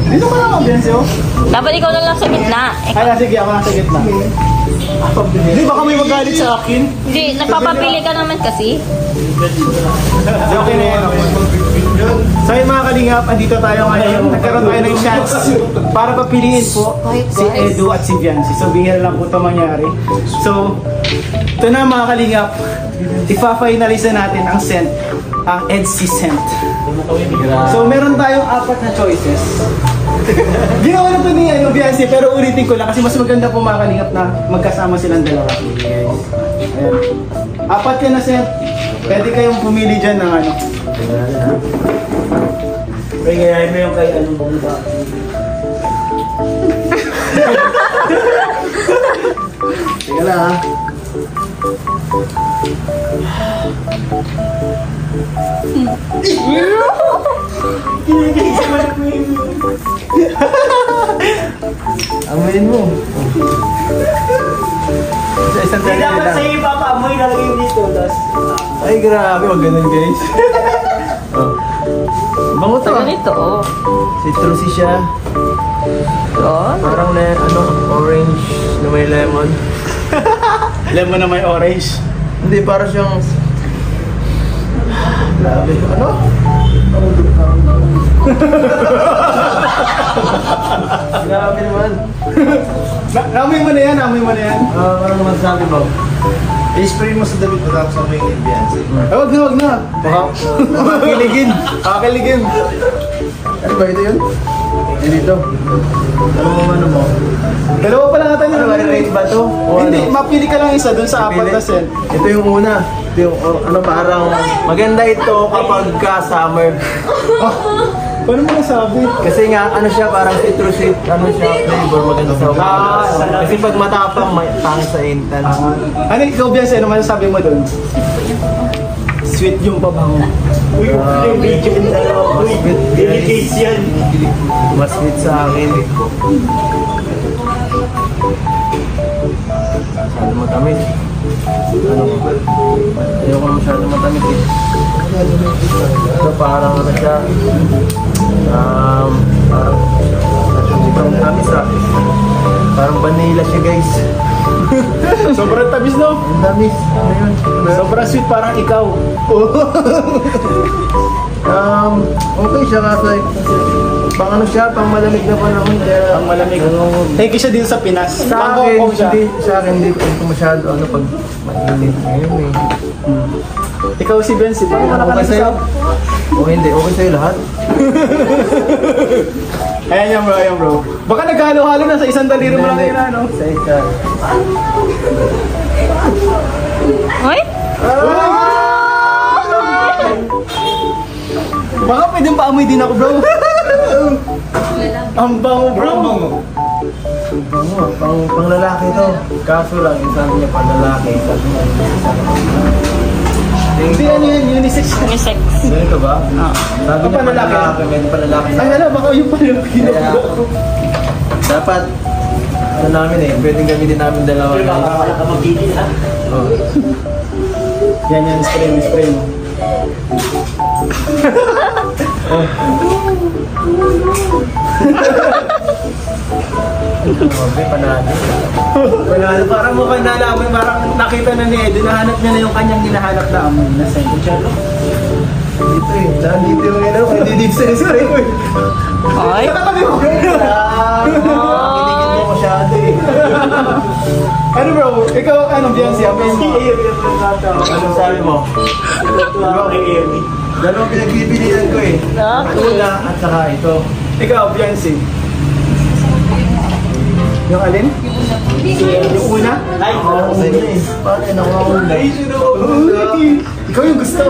Dito ka lang ang Bensyo. Dapat ikaw na lang sa gitna. Kaya sige, ako nasa gitna. Hindi, baka may magalit sa akin. Hindi, nagpapapili ka naman kasi. Okay na yan. So yun mga kalingap, andito tayo ngayon. Nagkaroon tayo ng chance para papiliin po si Edu at si Viancy. So bihira lang po ito mangyari. So, ito na mga kalingap. Ipa-finalize na natin ang scent, ang EDC scent. So meron tayong 4 na choices. Ginawa na ito ni Viancy, pero ulitin ko lang kasi mas maganda po mga kalingap na magkasama silang dalawa. Ayan. 4 yan na scent. Pwede kayong pumili dyan ng ano. May ngayahin mo yung kay anong bumba. Teka lang ha. Amoyin mo. Sa isang Hindi dali dapat lang. sa'yo ipapaamoy na lang yung dito. Tapos, Ay grabe, wag ganun guys. Oh. Bango to ah. Ganito, oh. Citrusy siya. Yun. Parang na, ano, orange na may lemon. Lemon na may orange? Hindi, parang siyang... Grabe. Ano? Grabe naman. Namoy mo na yan, namoy mo na yan. ano naman sabi mo? I-spray mo sa damit mo tapos amoy yung Beyonce. Wag na, wag na. Baka kiligin. Kakaligin. Ano ba ito yun? Dito. Ano mo? Dalawa pa lang natin Ano, rate ba to? O Hindi, ano? mapili ka lang isa dun sa 4 na scent. Ito yung una. Ito yung, ano parang, maganda ito kapag ka summer. Paano mo nasabi? Kasi nga, ano siya, parang citrusy, ano siya, flavor, maganda sa umaga. Kasi pag matapang, may tang sa intan. Ano, ikaw Bianca, ano masasabi mo dun? Sweet yung pabango. Uy, medyo yung dalawa. Uy, delicate yan. Mas sweet sa akin. Masyado matamis. Ano ko? Ayoko masyado matamis eh. Ito parang ano siya. Parang sobrang tamis ah. Parang vanilla siya guys. Sobrang tamis, no? Ang tamis. Ano yun? Sobrang sweet, parang ikaw. Okay siya kasi pang ano siya, pang malamig na panahon. Kaya Ang malamig. Thank you siya din sa Pinas. sa Pang akin, Hong Kong siya. hindi ko masyado ano pag mainit ngayon eh. Ikaw si Bensi, bakit wala ka Okay sa'yo? nagsasabi? O hindi, okay sa'yo lahat? Ayan yan bro, ayan bro. Baka naghalo-halo na sa isang daliri mo lang Hindi, yun, ano? Sa isa. Uy? Baka pwedeng paamoy din ako bro. Ang bango bro. Pang lalaki to. Kaso lang, sabi niya pang lalaki. Sabi niya, Hindi ano yun, unisex. Unisex. ganito ba? Ah. Sabi niya Pang lalaki. ganito pa lalaki. Ay hala, baka yung pala yung Kaya, dapat, ano namin eh, pwedeng gamitin namin dalawa. Wala ka magigil ha. Oh. Yan yan, spray mo, spray mo. Okay, panalo. Panalo, parang mukhang nalaman, parang nakita na ni Edu, nahanap niya na yung kanyang hinahanap na amoy na scent. Dito eh, dahil dito yung ilaw, hindi dito sa spray mo eh. Ay? Nakatabi mo. Kinikit mo masyado eh. Ano bro, ikaw ano Beyonce, amoy mo? Anong sabi mo? Dalawang pinagpipilian ko eh. Tula at saka ito. Ikaw Beyonce. Yung alin? Yung una? Ay, Ako sa inyo eh. Paano yun ako ang ulay? Ikaw yung gusto.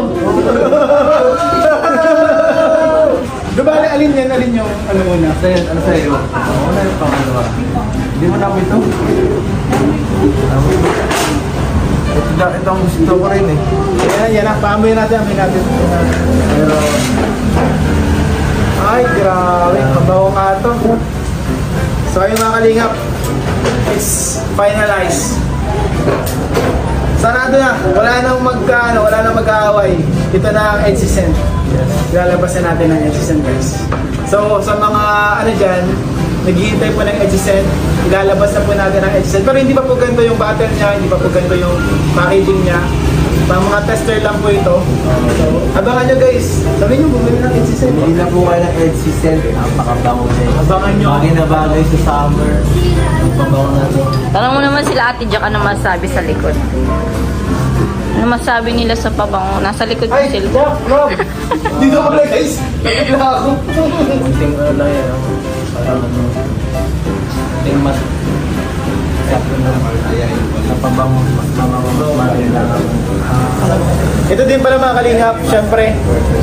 Gabali, alin yan? Alin yung ano una? Ano sa'yo? Ako na yung pangalawa. Hindi mo namin ito? Ito ang gusto ko rin eh. Yan, yan na. Paamoy natin, amoy natin. Pero, Ay, grabe. Mabaho nga ito. So ayun mga kalingap, it's finalized. Sarado na. Wala nang wala nang mag-aaway. Ito na ang EDC scent. yes. lalabas na natin ng Edison guys. So sa mga ano dyan, naghihintay po ng Edison, ilalabas na po natin ang Edison. Pero hindi pa po ganito yung battle niya, hindi pa po ganito yung packaging niya. Pang mga tester lang po ito. So, abangan nyo guys. Sabihin nyo, bumili ng Edison. Hindi na po kayo ng Edge Cell. Napakabango na yun. Abangan nyo. Bagay na bagay sa summer. Ang pabango natin. Tanong mo naman sila Ate Jack ano masabi sa likod. Ano masabi nila sa pabango? Nasa likod ko Ay, sila. Jack, Rob! Dito ko pala guys. Nagigla ako. Kunting ano lang yan. Parang ano. Kunting mas. Sakto na. Sa pabango. Mas mamamamamari lang. Ito din pala mga kalingap, syempre,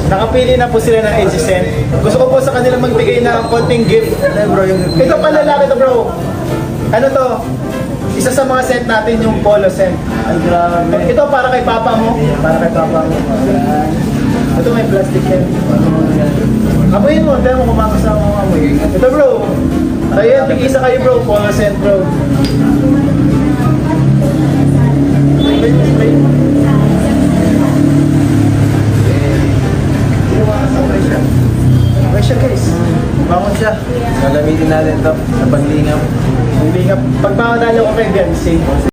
nakapili na po sila ng Edison. Gusto ko po sa kanila magbigay ng konting gift. Ito pala lang ito bro. Ano to? Isa sa mga set natin yung polo set. Ay, grabe. Ito para kay papa mo. Para kay papa mo. Ito may plastic yan. Amoyin mo, tayo mo kumakasama mo amoy. Ito bro. Tayo, tig-isa kayo bro, polo set bro. Okay siya guys. Bangon siya. Gagamitin natin to sa paglingap. Pag pangadalo ko kay Biancy,